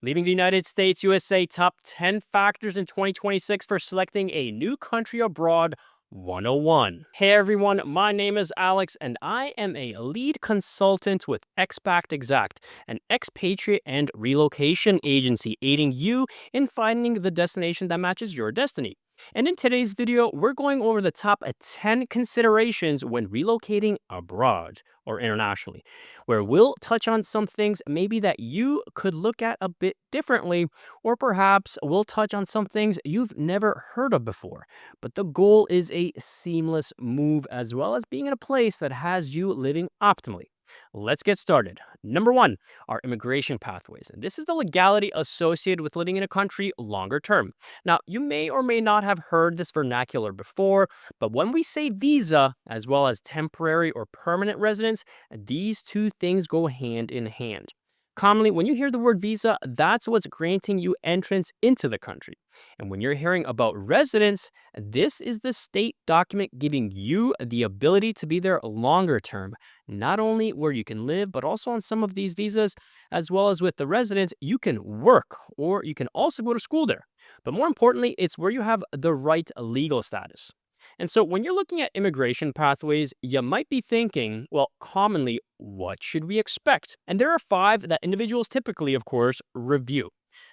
Leaving the United States, USA, top 10 factors in 2026 for selecting a new country abroad 101. Hey everyone, my name is Alex and I am a lead consultant with Expact Exact, an expatriate and relocation agency aiding you in finding the destination that matches your destiny. And in today's video, we're going over the top 10 considerations when relocating abroad or internationally, where we'll touch on some things maybe that you could look at a bit differently, or perhaps we'll touch on some things you've never heard of before. But the goal is a seamless move as well as being in a place that has you living optimally. Let's get started. Number one, our immigration pathways. And this is the legality associated with living in a country longer term. Now, you may or may not have heard this vernacular before, but when we say visa, as well as temporary or permanent residence, these two things go hand in hand. Commonly, when you hear the word visa, that's what's granting you entrance into the country. And when you're hearing about residence, this is the state document giving you the ability to be there longer term, not only where you can live, but also on some of these visas, as well as with the residence, you can work or you can also go to school there. But more importantly, it's where you have the right legal status. And so when you're looking at immigration pathways, you might be thinking, well, commonly, what should we expect? And there are five that individuals typically, of course, review.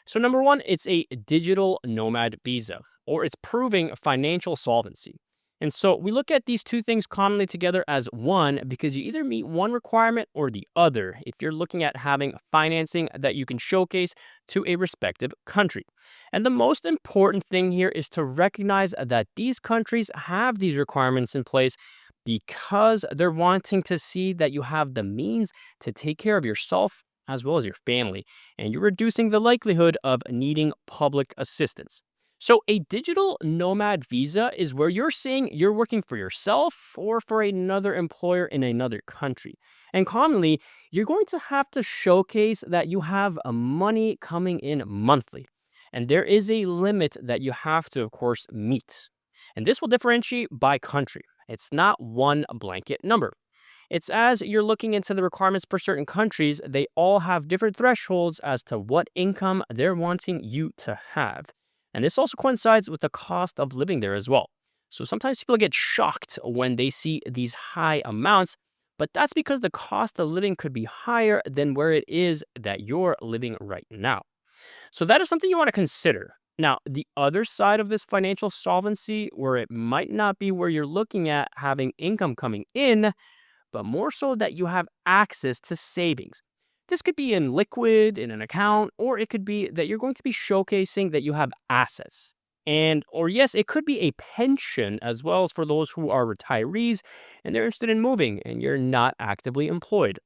So number one, it's a digital nomad visa, or it's proving financial solvency. And so we look at these two things commonly together as one because you either meet one requirement or the other if you're looking at having financing that you can showcase to a respective country. And the most important thing here is to recognize that these countries have these requirements in place because they're wanting to see that you have the means to take care of yourself as well as your family, and you're reducing the likelihood of needing public assistance. So, a digital nomad visa is where you're saying you're working for yourself or for another employer in another country. And commonly, you're going to have to showcase that you have money coming in monthly. And there is a limit that you have to, of course, meet. And this will differentiate by country. It's not one blanket number. It's as you're looking into the requirements for certain countries, they all have different thresholds as to what income they're wanting you to have. And this also coincides with the cost of living there as well. So sometimes people get shocked when they see these high amounts, but that's because the cost of living could be higher than where it is that you're living right now. So that is something you want to consider. Now, the other side of this financial solvency, where it might not be where you're looking at having income coming in, but more so that you have access to savings. This could be in liquid, in an account, or it could be that you're going to be showcasing that you have assets. And, or yes, it could be a pension as well as for those who are retirees and they're interested in moving and you're not actively employed.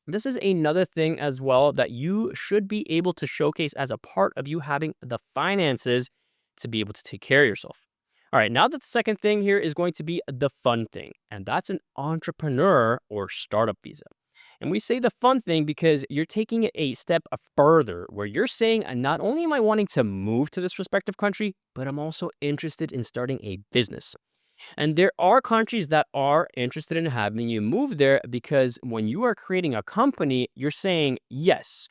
This is another thing as well that you should be able to showcase as a part of you having the finances to be able to take care of yourself. All right, now that the second thing here is going to be the fun thing, and that's an entrepreneur or startup visa. And we say the fun thing because you're taking it a step further, where you're saying, not only am I wanting to move to this respective country, but I'm also interested in starting a business. And there are countries that are interested in having you move there because when you are creating a company, you're saying, yes,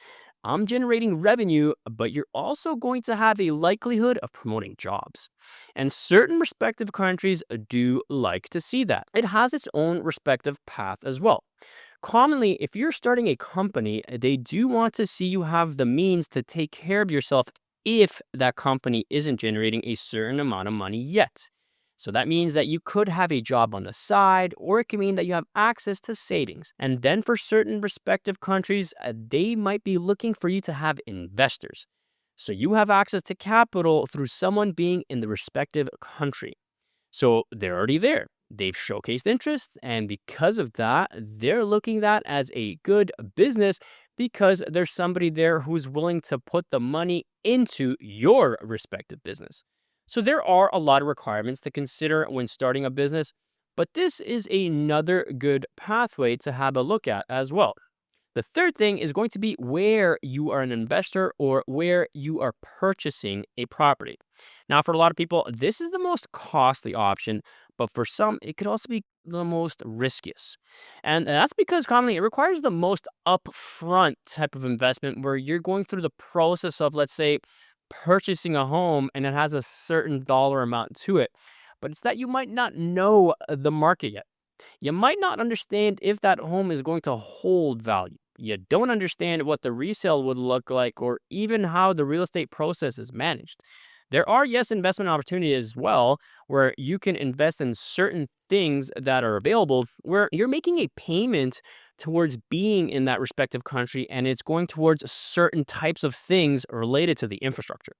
I'm generating revenue, but you're also going to have a likelihood of promoting jobs. And certain respective countries do like to see that. It has its own respective path as well. Commonly, if you're starting a company, they do want to see you have the means to take care of yourself if that company isn't generating a certain amount of money yet. So that means that you could have a job on the side, or it can mean that you have access to savings. And then for certain respective countries, they might be looking for you to have investors. So you have access to capital through someone being in the respective country. So they're already there. They've showcased interest, and because of that, they're looking at that as a good business because there's somebody there who's willing to put the money into your respective business. So there are a lot of requirements to consider when starting a business, but this is another good pathway to have a look at as well. The third thing is going to be where you are an investor or where you are purchasing a property. Now, for a lot of people, this is the most costly option, but for some, it could also be the most riskiest. And that's because commonly it requires the most upfront type of investment where you're going through the process of, let's say, purchasing a home and it has a certain dollar amount to it. But it's that you might not know the market yet. You might not understand if that home is going to hold value. You don't understand what the resale would look like or even how the real estate process is managed. There are, yes, investment opportunities as well, where you can invest in certain things that are available, where you're making a payment towards being in that respective country and it's going towards certain types of things related to the infrastructure.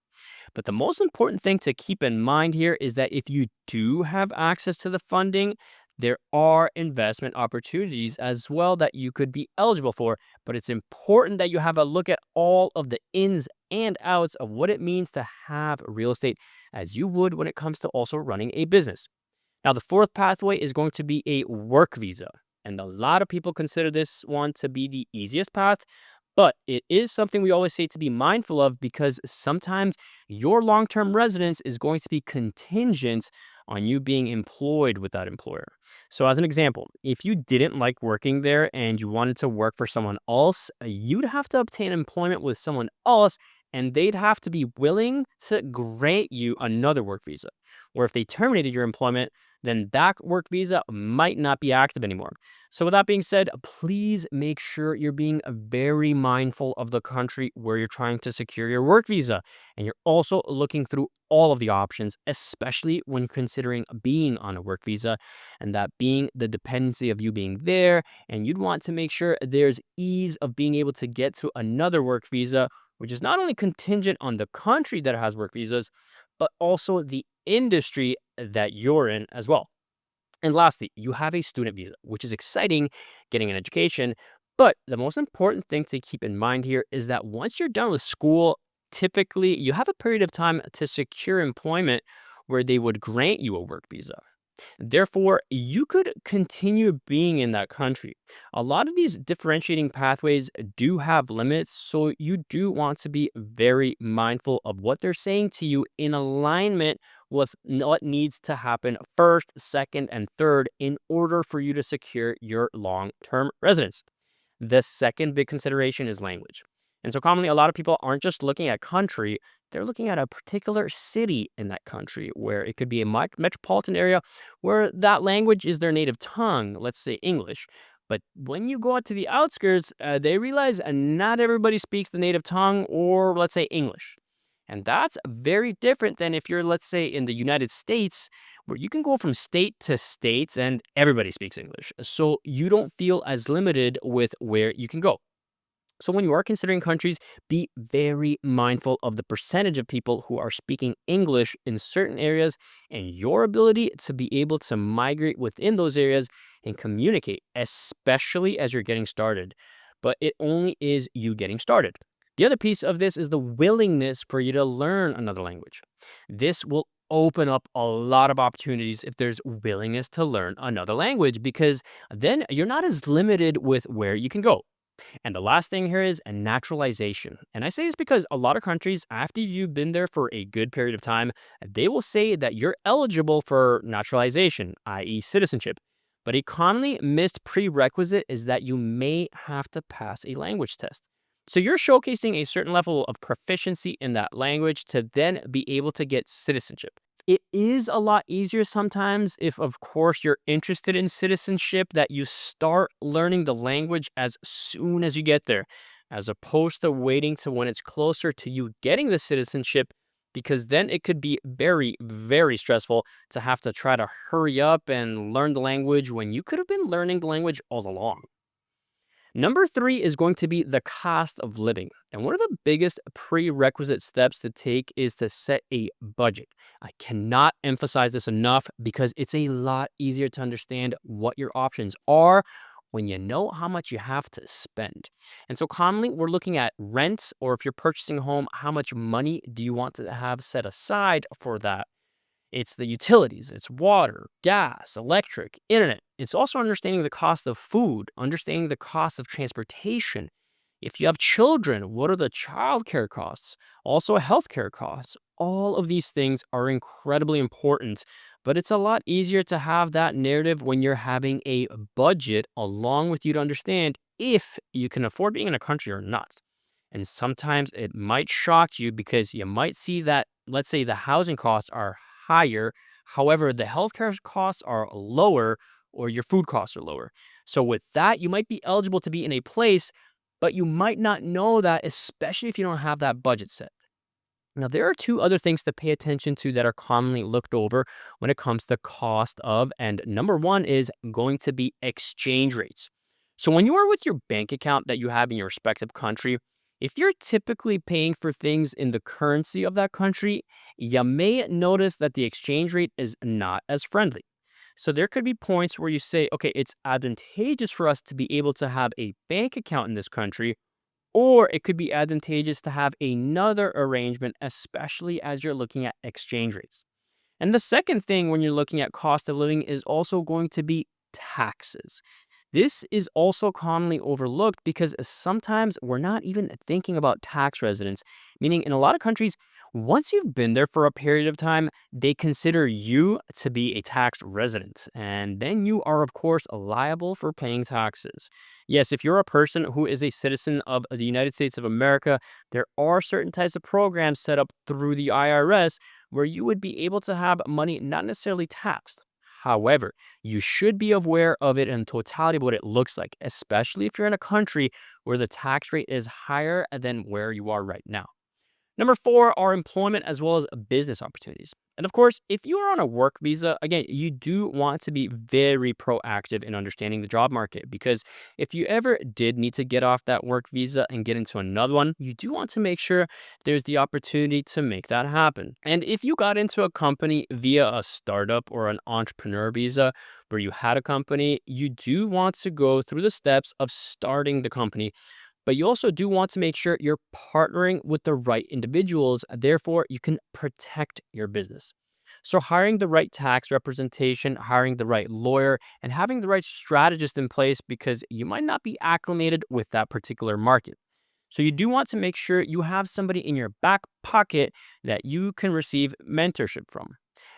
But the most important thing to keep in mind here is that if you do have access to the funding, there are investment opportunities as well that you could be eligible for. But it's important that you have a look at all of the ins and outs of what it means to have real estate as you would when it comes to also running a business. Now, the fourth pathway is going to be a work visa. And a lot of people consider this one to be the easiest path, but it is something we always say to be mindful of because sometimes your long term residence is going to be contingent on you being employed with that employer. So, as an example, if you didn't like working there and you wanted to work for someone else, you'd have to obtain employment with someone else and they'd have to be willing to grant you another work visa. Or if they terminated your employment, then that work visa might not be active anymore. So, with that being said, please make sure you're being very mindful of the country where you're trying to secure your work visa. And you're also looking through all of the options, especially when considering being on a work visa and that being the dependency of you being there. And you'd want to make sure there's ease of being able to get to another work visa, which is not only contingent on the country that has work visas, but also the industry that you're in as well. And lastly, you have a student visa, which is exciting, getting an education. But the most important thing to keep in mind here is that once you're done with school, typically you have a period of time to secure employment where they would grant you a work visa. Therefore, you could continue being in that country. A lot of these differentiating pathways do have limits, so you do want to be very mindful of what they're saying to you in alignment with what needs to happen first, second, and third in order for you to secure your long term residence. The second big consideration is language. And so, commonly, a lot of people aren't just looking at country, they're looking at a particular city in that country where it could be a metropolitan area where that language is their native tongue, let's say English. But when you go out to the outskirts, they realize not everybody speaks the native tongue or, let's say, English. And that's very different than if you're, let's say, in the United States, where you can go from state to state and everybody speaks English. So you don't feel as limited with where you can go. So, when you are considering countries, be very mindful of the percentage of people who are speaking English in certain areas and your ability to be able to migrate within those areas and communicate, especially as you're getting started. But it only is you getting started. The other piece of this is the willingness for you to learn another language. This will open up a lot of opportunities if there's willingness to learn another language because then you're not as limited with where you can go. And the last thing here is a naturalization. And I say this because a lot of countries, after you've been there for a good period of time, they will say that you're eligible for naturalization, i.e., citizenship. But a commonly missed prerequisite is that you may have to pass a language test. So you're showcasing a certain level of proficiency in that language to then be able to get citizenship. It is a lot easier sometimes if, of course, you're interested in citizenship, that you start learning the language as soon as you get there, as opposed to waiting to when it's closer to you getting the citizenship, because then it could be very, very stressful to have to try to hurry up and learn the language when you could have been learning the language all along. Number three is going to be the cost of living. And one of the biggest prerequisite steps to take is to set a budget. I cannot emphasize this enough because it's a lot easier to understand what your options are when you know how much you have to spend. And so commonly we're looking at rent, or if you're purchasing a home, how much money do you want to have set aside for that? It's the utilities, it's water, gas, electric, internet. It's also understanding the cost of food, understanding the cost of transportation. If you have children, what are the childcare costs? Also, healthcare costs. All of these things are incredibly important, but it's a lot easier to have that narrative when you're having a budget along with you to understand if you can afford being in a country or not. And sometimes it might shock you because you might see that, let's say, the housing costs are higher. However, the healthcare costs are lower or your food costs are lower. So, with that, you might be eligible to be in a place, but you might not know that, especially if you don't have that budget set. Now, there are two other things to pay attention to that are commonly looked over when it comes to cost of, and number one is going to be exchange rates. So, when you are with your bank account that you have in your respective country, if you're typically paying for things in the currency of that country, you may notice that the exchange rate is not as friendly. So, there could be points where you say, okay, it's advantageous for us to be able to have a bank account in this country, or it could be advantageous to have another arrangement, especially as you're looking at exchange rates. And the second thing when you're looking at cost of living is also going to be taxes. This is also commonly overlooked because sometimes we're not even thinking about tax residence, meaning in a lot of countries, once you've been there for a period of time, they consider you to be a tax resident. And then you are, of course, liable for paying taxes. Yes, if you're a person who is a citizen of the United States of America, there are certain types of programs set up through the IRS where you would be able to have money not necessarily taxed. However, you should be aware of it in totality of what it looks like, especially if you're in a country where the tax rate is higher than where you are right now. Number four are employment as well as business opportunities. And of course, if you are on a work visa, again, you do want to be very proactive in understanding the job market because if you ever did need to get off that work visa and get into another one, you do want to make sure there's the opportunity to make that happen. And if you got into a company via a startup or an entrepreneur visa where you had a company, you do want to go through the steps of starting the company, but you also do want to make sure you're partnering with the right individuals. Therefore, you can protect your business. So, hiring the right tax representation, hiring the right lawyer, and having the right strategist in place because you might not be acclimated with that particular market. So, you do want to make sure you have somebody in your back pocket that you can receive mentorship from.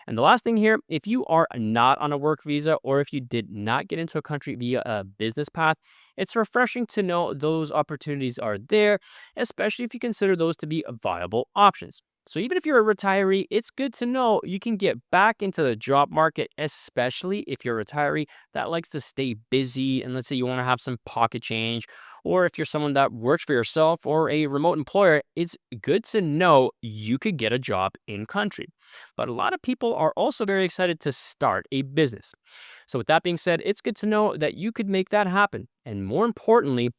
And the last thing here, if you are not on a work visa or if you did not get into a country via a business path, it's refreshing to know those opportunities are there, especially if you consider those to be viable options. So even if you're a retiree, it's good to know you can get back into the job market, especially if you're a retiree that likes to stay busy and let's say you want to have some pocket change, or if you're someone that works for yourself or a remote employer, it's good to know you could get a job in country. But a lot of people are also very excited to start a business. So, with that being said, it's good to know that you could make that happen. And more importantly,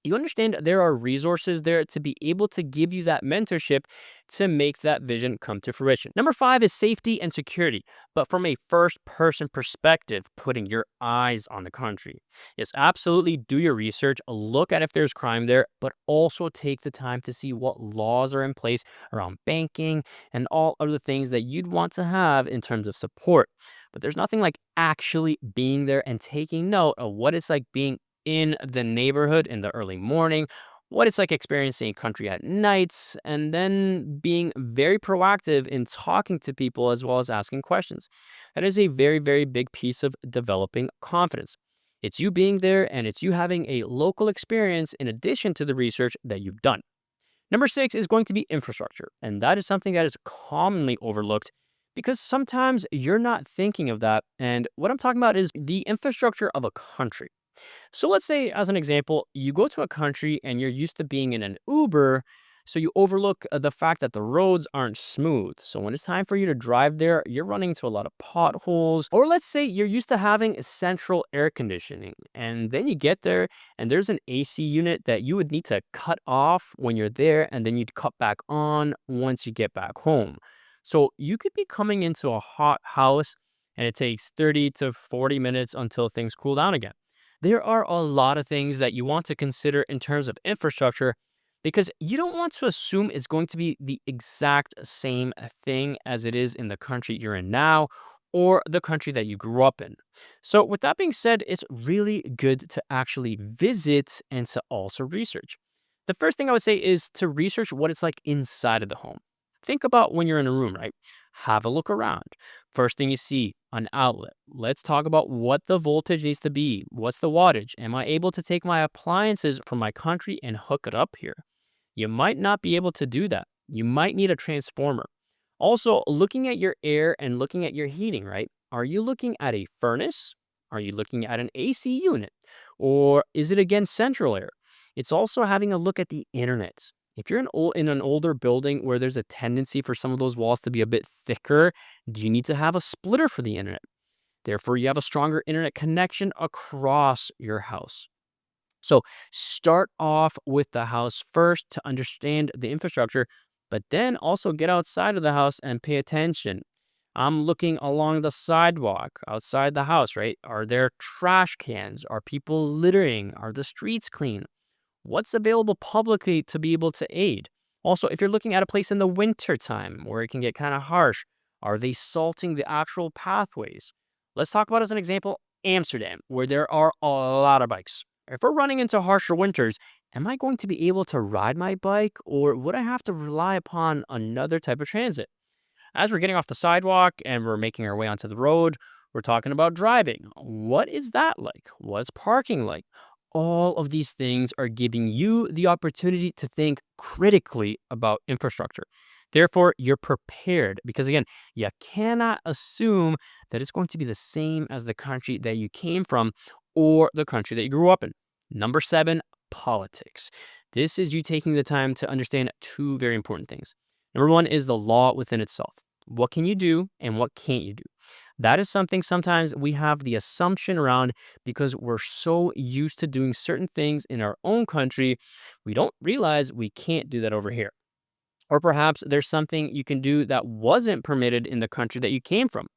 you understand there are resources there to be able to give you that mentorship to make that vision come to fruition. Number five is safety and security, but from a first person perspective, putting your eyes on the country. Yes, absolutely do your research, look at if there's crime there, but also take the time to see what laws are in place around banking and all other things that you'd want to have in terms of support. But there's nothing like actually being there and taking note of what it's like being in the neighborhood in the early morning, what it's like experiencing country at nights, and then being very proactive in talking to people as well as asking questions. That is a very, very big piece of developing confidence. It's you being there and it's you having a local experience in addition to the research that you've done. Number six is going to be infrastructure, and that is something that is commonly overlooked because sometimes you're not thinking of that. And what I'm talking about is the infrastructure of a country. So let's say, as an example, you go to a country and you're used to being in an Uber, so you overlook the fact that the roads aren't smooth. So when it's time for you to drive there, you're running into a lot of potholes. Or let's say you're used to having central air conditioning, and then you get there and there's an AC unit that you would need to cut off when you're there, and then you'd cut back on once you get back home. So you could be coming into a hot house and it takes 30 to 40 minutes until things cool down again. There are a lot of things that you want to consider in terms of infrastructure because you don't want to assume it's going to be the exact same thing as it is in the country you're in now, or the country that you grew up in. So, with that being said, it's really good to actually visit and to also research. The first thing I would say is to research what it's like inside of the home. Think about when you're in a room, right? Have a look around. First thing you see, an outlet. Let's talk about what the voltage needs to be. What's the wattage? Am I able to take my appliances from my country and hook it up here? You might not be able to do that. You might need a transformer. Also, looking at your air and looking at your heating, right? Are you looking at a furnace? Are you looking at an AC unit? Or is it again central air? It's also having a look at the internet. If you're in an older building where there's a tendency for some of those walls to be a bit thicker, do you need to have a splitter for the internet? Therefore, you have a stronger internet connection across your house. So start off with the house first to understand the infrastructure, but then also get outside of the house and pay attention. I'm looking along the sidewalk outside the house, right? Are there trash cans? Are people littering? Are the streets clean? What's available publicly to be able to aid? Also, if you're looking at a place in the winter time where it can get kind of harsh, are they salting the actual pathways? Let's talk about, as an example, Amsterdam, where there are a lot of bikes. If we're running into harsher winters, am I going to be able to ride my bike, or would I have to rely upon another type of transit? As we're getting off the sidewalk and we're making our way onto the road, we're talking about driving. What is that like? What's parking like? All of these things are giving you the opportunity to think critically about infrastructure. Therefore, you're prepared because, again, you cannot assume that it's going to be the same as the country that you came from or the country that you grew up in. Number seven, politics. This is you taking the time to understand two very important things. Number one is the law within itself. What can you do and what can't you do? That is something sometimes we have the assumption around because we're so used to doing certain things in our own country, we don't realize we can't do that over here. Or perhaps there's something you can do that wasn't permitted in the country that you came from.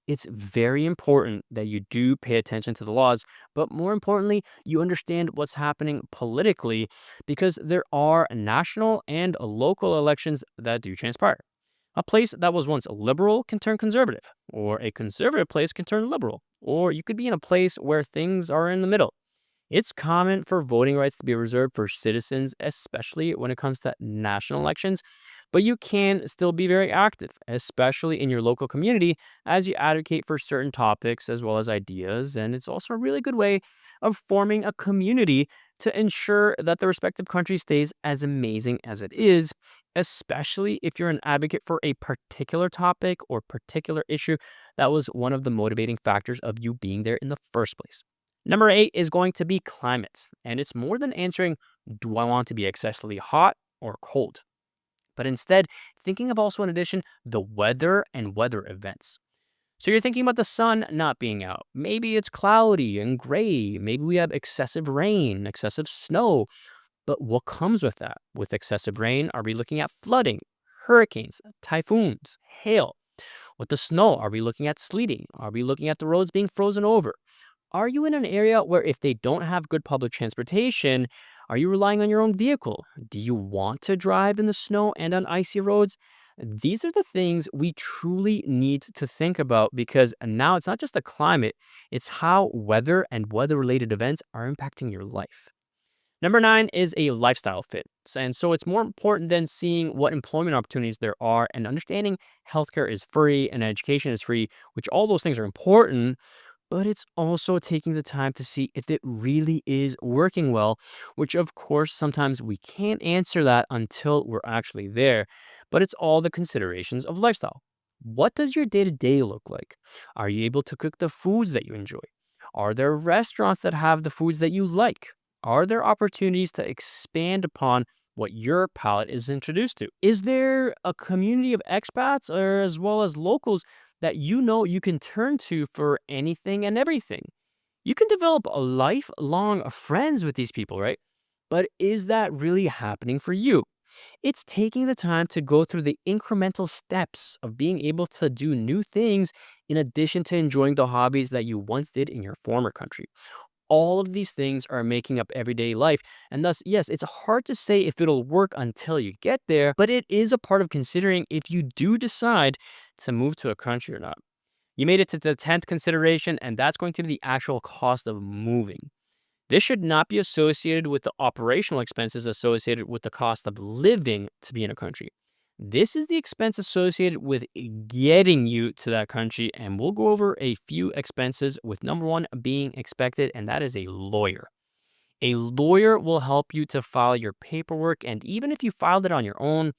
It's very important that you do pay attention to the laws, but more importantly, you understand what's happening politically because there are national and local elections that do transpire. A place that was once liberal can turn conservative, or a conservative place can turn liberal, or you could be in a place where things are in the middle. It's common for voting rights to be reserved for citizens, especially when it comes to national elections, but you can still be very active, especially in your local community, as you advocate for certain topics as well as ideas. And it's also a really good way of forming a community to ensure that the respective country stays as amazing as it is, especially if you're an advocate for a particular topic or particular issue that was one of the motivating factors of you being there in the first place. Number eight is going to be climate. And it's more than answering, do I want to be excessively hot or cold? But instead, thinking of also, in addition, the weather and weather events. So you're thinking about the sun not being out. Maybe it's cloudy and gray. Maybe we have excessive rain, excessive snow. But what comes with that? With excessive rain, are we looking at flooding, hurricanes, typhoons, hail? With the snow, are we looking at sleeting? Are we looking at the roads being frozen over? Are you in an area where if they don't have good public transportation, are you relying on your own vehicle? Do you want to drive in the snow and on icy roads? These are the things we truly need to think about because now it's not just the climate, it's how weather and weather related events are impacting your life. Number nine is a lifestyle fit. And so it's more important than seeing what employment opportunities there are and understanding healthcare is free and education is free, which all those things are important, but it's also taking the time to see if it really is working well, which of course sometimes we can't answer that until we're actually there. But it's all the considerations of lifestyle. What does your day to day look like? Are you able to cook the foods that you enjoy? Are there restaurants that have the foods that you like? Are there opportunities to expand upon what your palate is introduced to? Is there a community of expats or as well as locals that you know you can turn to for anything and everything? You can develop a lifelong friends with these people, right? But is that really happening for you? It's taking the time to go through the incremental steps of being able to do new things in addition to enjoying the hobbies that you once did in your former country. All of these things are making up everyday life. And thus, yes, it's hard to say if it'll work until you get there, but it is a part of considering if you do decide to move to a country or not. You made it to the 10th consideration, and that's going to be the actual cost of moving. This should not be associated with the operational expenses associated with the cost of living to be in a country. This is the expense associated with getting you to that country, and we'll go over a few expenses with number one being expected, and that is a lawyer. A lawyer will help you to file your paperwork, and even if you filed it on your own,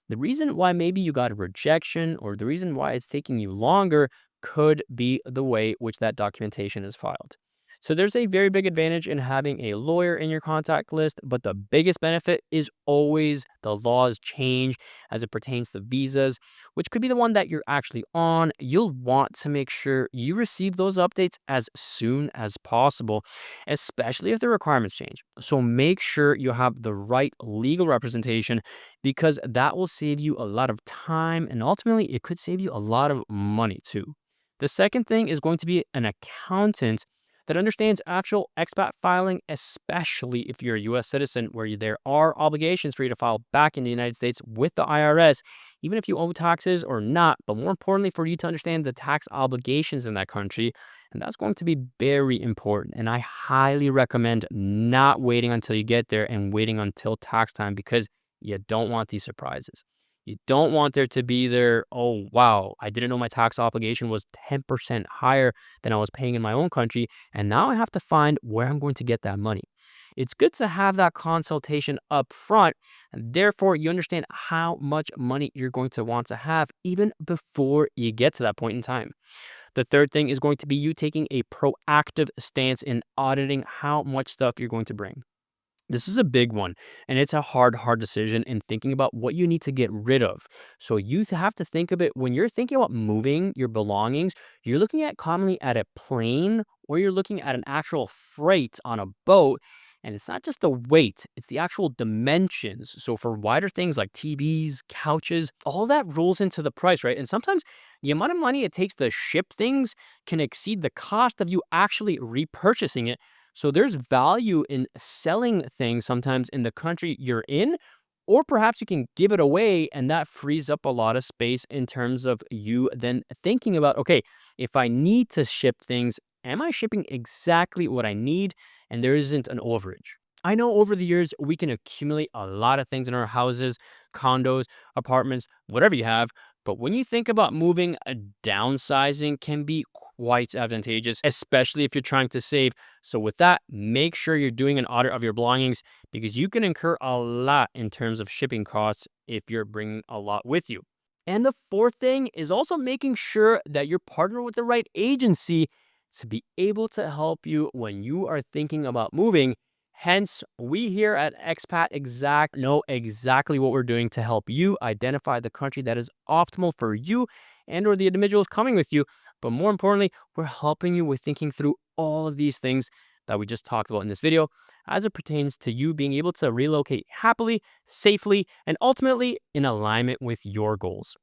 the reason why maybe you got a rejection or the reason why it's taking you longer could be the way which that documentation is filed. So there's a very big advantage in having a lawyer in your contact list, but the biggest benefit is always the laws change as it pertains to visas, which could be the one that you're actually on. You'll want to make sure you receive those updates as soon as possible, especially if the requirements change. So make sure you have the right legal representation because that will save you a lot of time and ultimately it could save you a lot of money too. The second thing is going to be an accountant that understands actual expat filing, especially if you're a US citizen, where there are obligations for you to file back in the United States with the IRS, even if you owe taxes or not, but more importantly, for you to understand the tax obligations in that country. And that's going to be very important. And I highly recommend not waiting until you get there and waiting until tax time because you don't want these surprises. You don't want there to be there, oh, wow, I didn't know my tax obligation was 10% higher than I was paying in my own country. And now I have to find where I'm going to get that money. It's good to have that consultation up front. And therefore, you understand how much money you're going to want to have even before you get to that point in time. The third thing is going to be you taking a proactive stance in auditing how much stuff you're going to bring. This is a big one, and it's a hard decision in thinking about what you need to get rid of. So you have to think of it when you're thinking about moving your belongings, you're looking at commonly at a plane or you're looking at an actual freight on a boat. And it's not just the weight, it's the actual dimensions. So for wider things like TVs, couches, all that rolls into the price, right? And sometimes the amount of money it takes to ship things can exceed the cost of you actually repurchasing it. So there's value in selling things sometimes in the country you're in, or perhaps you can give it away and that frees up a lot of space in terms of you then thinking about, okay, if I need to ship things, am I shipping exactly what I need? And there isn't an overage. I know over the years we can accumulate a lot of things in our houses, condos, apartments, whatever you have. But when you think about moving, downsizing can be quite advantageous, especially if you're trying to save. So, with that, make sure you're doing an audit of your belongings because you can incur a lot in terms of shipping costs if you're bringing a lot with you. And the fourth thing is also making sure that you're partnered with the right agency to be able to help you when you are thinking about moving. Hence, we here at Expat Exact know exactly what we're doing to help you identify the country that is optimal for you and or the individuals coming with you. But more importantly, we're helping you with thinking through all of these things that we just talked about in this video as it pertains to you being able to relocate happily, safely, and ultimately in alignment with your goals.